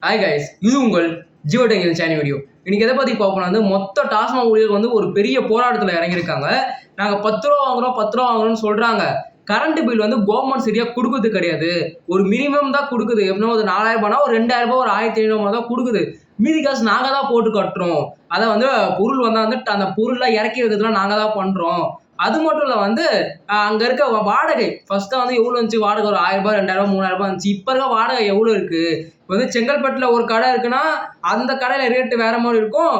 Hi guys, இது உங்கள் Jio டெங்கில் channel video. இன்னைக்கு எதை பற்றி பார்ப்போம்னா மொத்த டாஸ்மாக் ஊழியர்கள் ஒரு பெரிய போராட்டத்தில் இறங்கியிருக்காங்க. நாங்கள் 10 ரூபா வாங்குறோம் 10 ரூபா வாங்குறோம்னு சொல்கிறாங்க. கரண்ட் பில் கவர்மெண்ட் சரியாக கொடுக்குறது கிடையாது. ஒரு மினிமம் தான் கொடுக்குது. எப்படின்னா ஒரு 4000 ரூபாய்னா ஒரு 2000 ரூபாய் ஒரு 1500 தான் கொடுக்குது. மீதி காசு நாங்கள் தான் போட்டு கட்டுறோம். அதை பொருள் வந்தால் அந்த பொருள்லாம் இறக்கி வைக்கிறதுலாம் நாங்கள் தான் பண்ணுறோம். அது மட்டும் இல்லை அங்கே இருக்க வாடகை ஃபர்ஸ்ட்டாக எவ்வளோ இருந்துச்சு வாடகை ஒரு 1000 ரூபாய் 2000 ரூபாய் 3000 ரூபாய் இருந்துச்சு. இப்போ இருக்க வாடகை எவ்வளோ இருக்குது? செங்கல்பட்டில் ஒரு கடை இருக்குன்னா அந்த கடையில் ரேட்டு வேற மாதிரி இருக்கும்.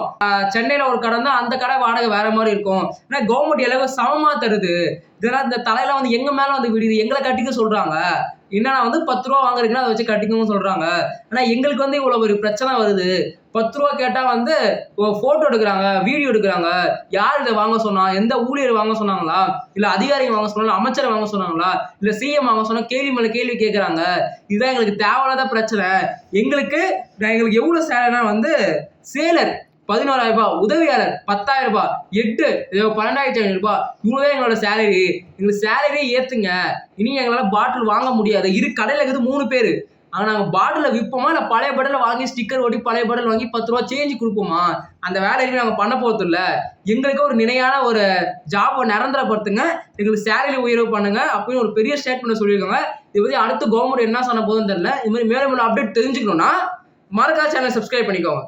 சென்னையில் ஒரு கடை இருந்தால் அந்த கடை வாடகை வேற மாதிரி இருக்கும். ஏன்னா கவர்மெண்ட் எல்லாமே சமமாக தருது. இதெல்லாம் இந்த தலையில எங்க மேல விடுது. எங்களை கட்டிக்க சொல்றாங்க. என்னன்னா 10 ரூபா வாங்குறீங்கன்னா அதை வச்சு கட்டிக்கணும்னு சொல்றாங்க. ஆனா எங்களுக்கு இவ்வளவு ஒரு பிரச்சனை வருது. 10 ரூபா கேட்டா போட்டோ எடுக்கிறாங்க, வீடியோ எடுக்கிறாங்க. யார் இதை வாங்க சொன்னா? எந்த ஊழியர் வாங்க சொன்னாங்களா? இல்ல அதிகாரிகள் வாங்க சொன்னாங்களா? அமைச்சரை வாங்க சொன்னாங்களா? இல்ல சிஎம் வாங்க சொன்னா கேள்வி மேல கேள்வி கேட்கறாங்க. இதுதான் எங்களுக்கு தேவையில்லாத பிரச்சனை. எங்களுக்கு எவ்வளவு சேலைனா சேலர் 11000 ரூபாய், உதவியாளர் 10000 ரூபாய், 12500 ரூபாய். இவ்வளவுதான் எங்களோட சேலரி. எங்களுக்கு சேலரியே ஏத்துங்க. இனி எங்களால பாட்டில் வாங்க முடியாது. கடையில இருக்குது 3 பேரு. ஆனா நாங்க பாட்டில விற்போமா இல்ல பழைய பாட்டில வாங்கி ஸ்டிக்கர் ஒட்டி பழைய பாட்டில் வாங்கி 10 ரூபாய் சேஞ்ச் கொடுப்போமா? அந்த வேலையை நாங்க பண்ண போறது இல்ல. எங்களுக்கு ஒரு நிலையான ஒரு ஜாப் நிரந்தரப்படுத்துங்க. எங்களுக்கு சேலரி உயர்வு பண்ணுங்க அப்படின்னு ஒரு பெரிய ஸ்டேட்மெண்ட் சொல்லியிருக்காங்க. இதை பத்தி அடுத்து கவர்மெண்ட் என்ன சொன்ன போதுன்னு தெரியல. இது மாதிரி மேலும் அப்டேட் தெரிஞ்சுக்கணும்னா மறக்காம சேனல் சப்ஸ்கிரைப் பண்ணிக்கோங்க.